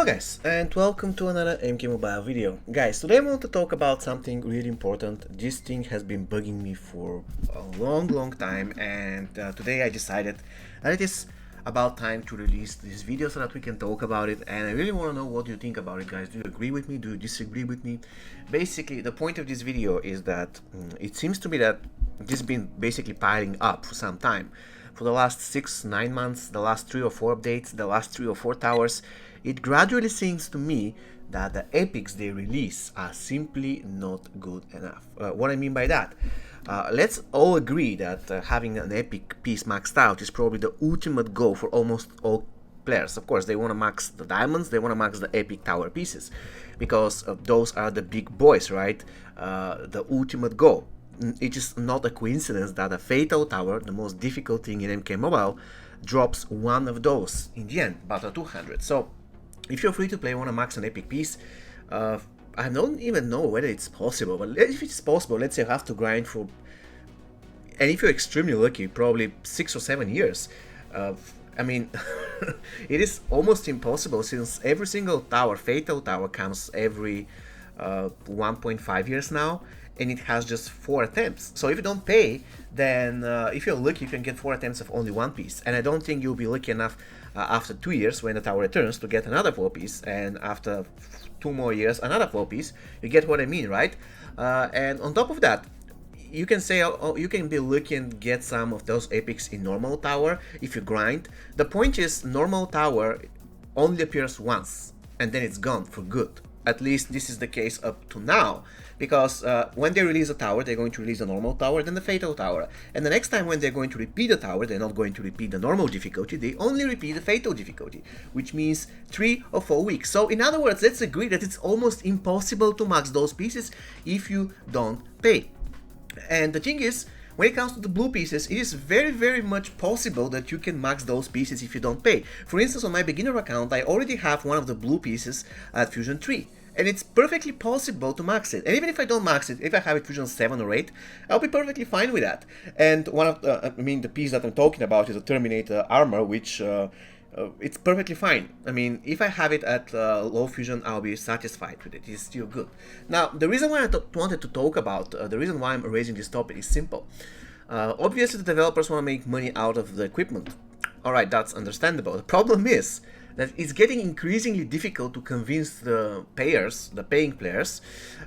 Guys, and welcome to another MK Mobile video. Guys, today I want to talk about something really important. This thing has been bugging me for a long time, and today I decided that it is about time to release this video so that we can talk about it. And I really want to know what you think about it, guys. Do you agree with me? Do you disagree with me? Basically, the point of this video is that it seems to me that this has been basically piling up for some time. For the last 6-9 months, the last 3 or 4 updates, the last 3 or 4 towers, it gradually seems to me that the epics they release are simply not good enough. What I mean by that? Let's all agree that having an epic piece maxed out is probably the ultimate goal for almost all players. Of course, they want to max the diamonds, they want to max the epic tower pieces, because those are the big boys, right? The ultimate goal. It is not a coincidence that a fatal tower, the most difficult thing in MK Mobile, drops one of those in the end, Battle 200. So if you're free to play, want to max an epic piece, I don't even know whether it's possible, but if it's possible, let's say you have to grind for, and if you're extremely lucky, probably 6 or 7 years. I mean, it is almost impossible, since every single tower, fatal tower, comes every 1.5 years now, and it has just 4 attempts. So if you don't pay, then if you're lucky, you can get 4 attempts of only 1 piece. And I don't think you'll be lucky enough after 2 years, when the tower returns, to get another 4 piece, and after 2 more years, another 4 piece. You get what I mean, right? And on top of that, you can say, you can be lucky and get some of those epics in normal tower if you grind. The point is, normal tower only appears once, and then it's gone for good. At least this is the case up to now, because when they release a tower, they're going to release a normal tower, then the fatal tower. And the next time when they're going to repeat the tower, they're not going to repeat the normal difficulty, they only repeat the fatal difficulty, which means 3 or 4 weeks. So in other words, let's agree that it's almost impossible to max those pieces if you don't pay. And the thing is, when it comes to the blue pieces, it is very much possible that you can max those pieces if you don't pay. For instance, on my beginner account, I already have one of the blue pieces at Fusion 3. And it's perfectly possible to max it. And even if I don't max it, if I have it Fusion 7 or 8, I'll be perfectly fine with that. And one of the, the piece that I'm talking about is a Terminator armor, which it's perfectly fine. I mean, if I have it at low fusion, I'll be satisfied with it. It's still good. Now, the reason why I wanted to talk about, the reason why I'm raising this topic is simple. Obviously, the developers want to make money out of the equipment. Alright, that's understandable. The problem is that it's getting increasingly difficult to convince the payers, the paying players,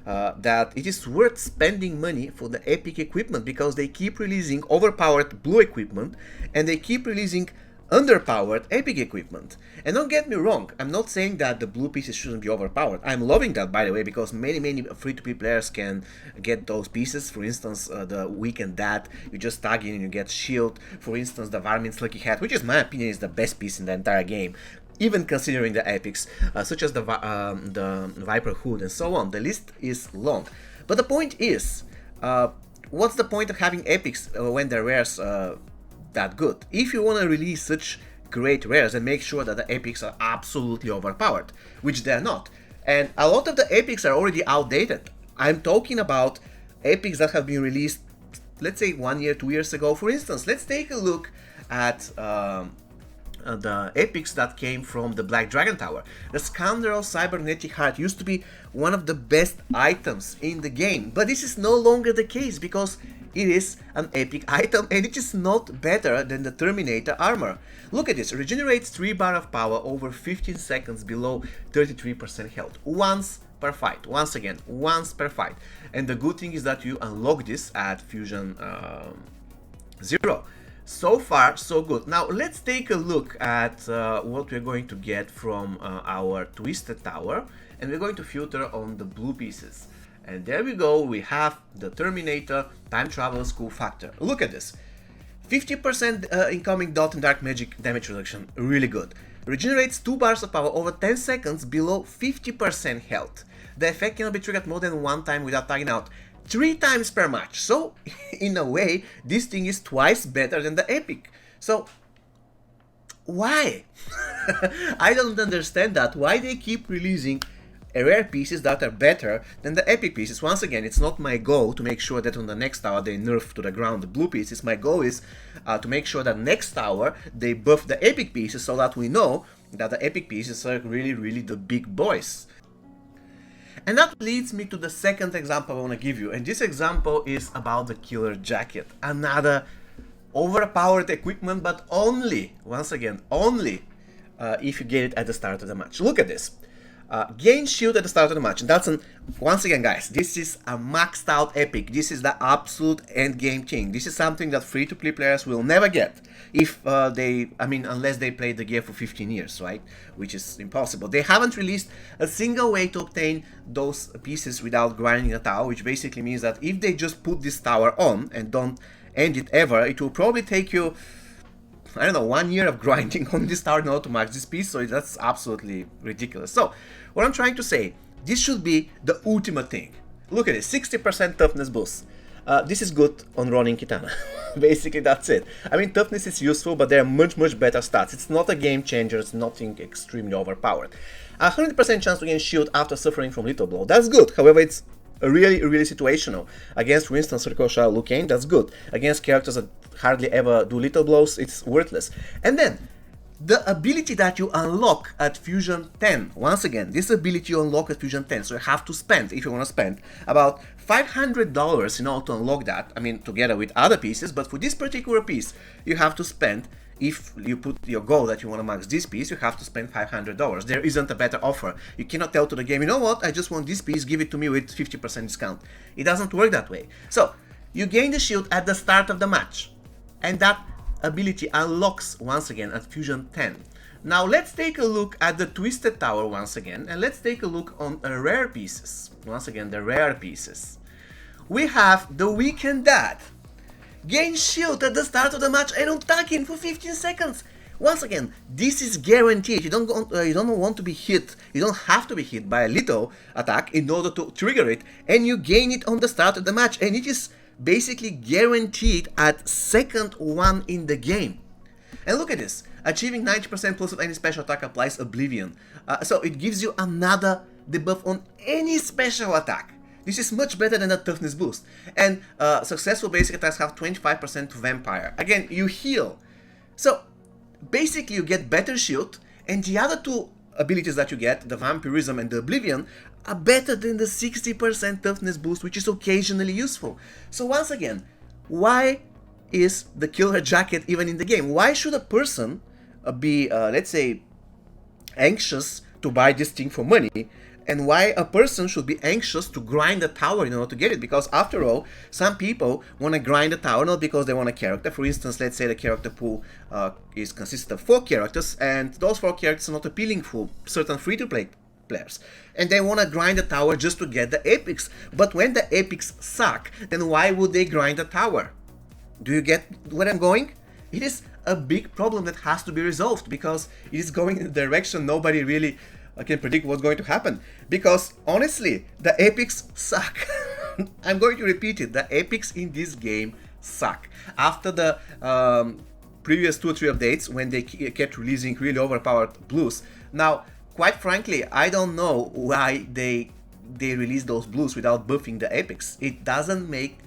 that it is worth spending money for the epic equipment, because they keep releasing overpowered blue equipment and they keep releasing underpowered epic equipment. And don't get me wrong, I'm not saying that the blue pieces shouldn't be overpowered. I'm loving that, by the way, because many free-to-play players can get those pieces. For instance, the Weekend Dad, you just tag in and you get shield. For instance, the Varmint's Lucky Hat, which is, my opinion, is the best piece in the entire game, even considering the epics, such as the Viper Hood and so on. The list is long. But the point is, what's the point of having epics when the rares that good? If you want to release such great rares, and make sure that the epics are absolutely overpowered, which they're not. And a lot of the epics are already outdated. I'm talking about epics that have been released, let's say 1 year, 2 years ago. For instance, let's take a look at the epics that came from the Black Dragon Tower. The Scoundrel Cybernetic Heart used to be one of the best items in the game, but this is no longer the case, because it is an epic item and it is not better than the Terminator armor. Look at this, regenerates 3 bar of power over 15 seconds below 33% health, once per fight. Once again, once per fight. And the good thing is that you unlock this at Fusion 0. So far, so good. Now, let's take a look at what we're going to get from our Twisted Tower, and we're going to filter on the blue pieces. And there we go, we have the Terminator Time Travel School Factor. Look at this. 50% incoming dot and dark magic damage reduction, really good. Regenerates 2 bars of power over 10 seconds below 50% health. The effect cannot be triggered more than 1 time without tagging out 3 times per match. So, in a way, this thing is twice better than the epic. So, why? I don't understand that. Why they keep releasing rare pieces that are better than the epic pieces. Once again, it's not my goal to make sure that on the next tower they nerf to the ground the blue pieces. My goal is to make sure that next tower they buff the epic pieces, so that we know that the epic pieces are really the big boys. And that leads me to the second example I want to give you, and this example is about the killer jacket. Another overpowered equipment, but only, once again, only if you get it at the start of the match. Look at this. Gain shield at the start of the match. And that's once again, guys, this is a maxed out epic. This is the absolute end game king. This is something that free-to-play players will never get if unless they played the game for 15 years, right? Which is impossible. They haven't released a single way to obtain those pieces without grinding a tower, which basically means that if they just put this tower on and don't end it ever, it will probably take you, I don't know, 1 year of grinding on this tower in order to max this piece, so that's absolutely ridiculous. So, what I'm trying to say, this should be the ultimate thing. Look at it, 60% toughness boost. This is good on running Kitana. Basically, that's it. I mean, toughness is useful, but there are much better stats. It's not a game changer, it's nothing extremely overpowered. 100% chance to gain shield after suffering from Lethal Blow. That's good, however, it's really situational. Against, for instance, Ricochet, Liu Kang, that's good. Against characters that hardly ever do lethal blows, it's worthless. And then, the ability that you unlock at Fusion 10, once again, this ability you unlock at Fusion 10, so you have to spend, if you want to spend, about $500 in order to unlock that, I mean, together with other pieces, but for this particular piece, you have to spend, if you put your goal that you want to max this piece, you have to spend $500. There isn't a better offer. You cannot tell to the game, you know what, I just want this piece, give it to me with 50% discount. It doesn't work that way. So, you gain the shield at the start of the match, and that ability unlocks once again at Fusion 10. Now let's take a look at the Twisted Tower once again, and let's take a look on rare pieces. Once again, the rare pieces. We have the Weekend Dad. Gain shield at the start of the match and attack him for 15 seconds. Once again, this is guaranteed. You don't want to be hit. You don't have to be hit by a little attack in order to trigger it, and you gain it on the start of the match, and it is basically guaranteed at second one in the game. And look at this, achieving 90% plus of any special attack applies Oblivion. So it gives you another debuff on any special attack. This is much better than a toughness boost. And successful basic attacks have 25% to Vampire. Again, you heal. So basically you get better shield, and the other two abilities that you get, the Vampirism and the Oblivion, are better than the 60% toughness boost, which is occasionally useful. So once again, why is the killer jacket even in the game? Why should a person be, let's say, anxious to buy this thing for money? And why a person should be anxious to grind a tower in order to get it? Because after all, some people want to grind a tower not because they want a character. For instance, let's say the character pool consists of 4 characters, and those 4 characters are not appealing for certain free-to-play players, and they want to grind a tower just to get the epics. But when the epics suck, then why would they grind a tower? Do you get where I'm going? It is a big problem that has to be resolved, because it is going in a direction nobody really can predict what's going to happen. Because honestly, the epics suck. I'm going to repeat it, the epics in this game suck. After the previous 2 or 3 updates, when they kept releasing really overpowered blues, now quite frankly, I don't know why they release those blues without buffing the epics. It doesn't make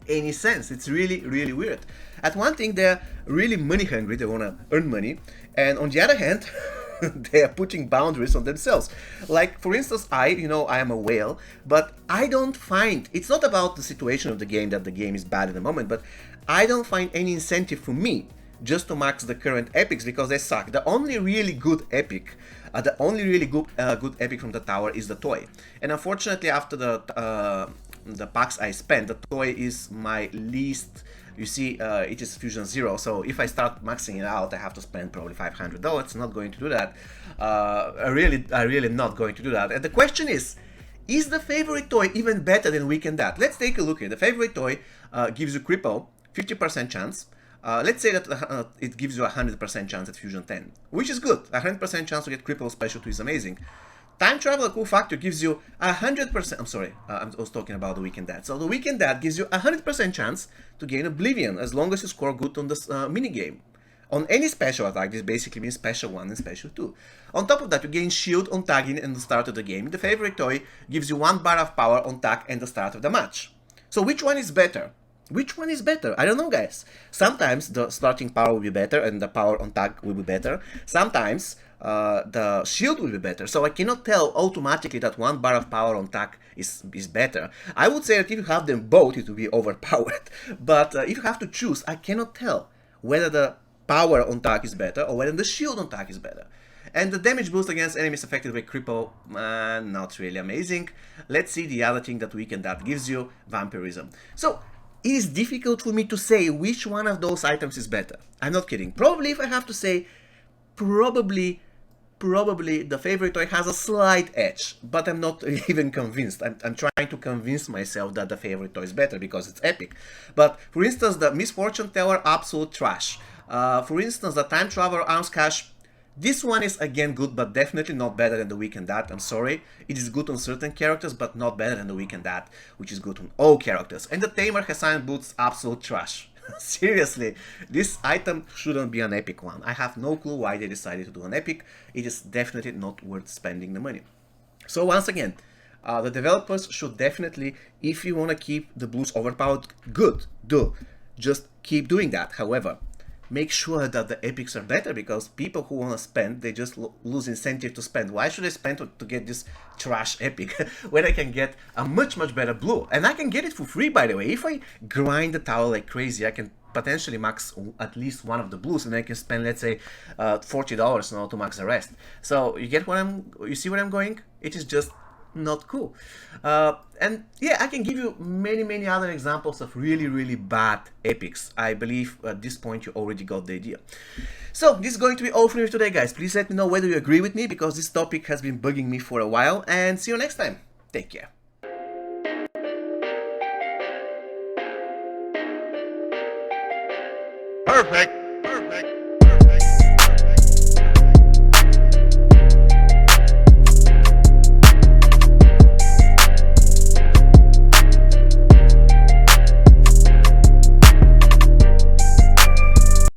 any sense. It's really weird. At one thing, they're really money hungry, they want to earn money, and on the other hand, they are putting boundaries on themselves. Like, for instance, I am a whale, but I don't find, it's not about the situation of the game that the game is bad at the moment, but I don't find any incentive for me just to max the current epics, because they suck. The only really good epic, good epic from the tower is the toy. And unfortunately, after the packs I spent, the toy is my least. You see, it is Fusion 0, so if I start maxing it out, I have to spend probably $500. It's not going to do that. I really not going to do that. And the question is the favorite toy even better than Weekend Dad? Let's take a look here. The favorite toy gives you Cripple, 50% chance. Let's say that it gives you a 100% chance at Fusion 10, which is good. 100% chance to get Cripple Special 2 is amazing. Time Travel Cool Factor gives you 100%, I'm sorry, I was talking about the Weekend Dad. So the Weekend Dad gives you 100% chance to gain Oblivion, as long as you score good on this minigame. On any special attack, this basically means Special 1 and Special 2. On top of that, you gain Shield on tagging and the start of the game. The favorite toy gives you 1 bar of power on tag and the start of the match. So which one is better? Which one is better? I don't know, guys. Sometimes the starting power will be better and the power on tag will be better. Sometimes the shield will be better. So I cannot tell automatically that 1 bar of power on tack is better. I would say that if you have them both, it will be overpowered. But if you have to choose, I cannot tell whether the power on tack is better or whether the shield on tack is better. And the damage boost against enemies affected by cripple, not really amazing. Let's see the other thing that weaken that gives you, vampirism. So it is difficult for me to say which one of those items is better. I'm not kidding. Probably, if I have to say, probably the favorite toy has a slight edge, but I'm not even convinced. I'm trying to convince myself that the favorite toy is better because it's epic. But for instance, the Misfortune Tower, absolute trash. For instance, the Time Traveler Arms Cache, this one is again good, but definitely not better than the Weaken That. I'm sorry. It is good on certain characters, but not better than the Weaken That, which is good on all characters. And the Tamer Hassan Boots, absolute trash. Seriously, this item shouldn't be an epic one. I have no clue why they decided to do an epic. It is definitely not worth spending the money. So once again, the developers should definitely, if you want to keep the blues overpowered, good, do. Just keep doing that. However, make sure that the epics are better, because people who want to spend, they just lose incentive to spend. Why should I spend to get this trash epic when I can get a much better blue? And I can get it for free, by the way. If I grind the tower like crazy, I can potentially max at least one of the blues, and I can spend, let's say, $40 now to max the rest. So you get you see where I'm going? It is just not cool. And yeah, I can give you many other examples of really bad epics. I believe at this point you already got the idea. So this is going to be all for me today, guys. Please let me know whether you agree with me, because this topic has been bugging me for a while, and see you next time. Take care.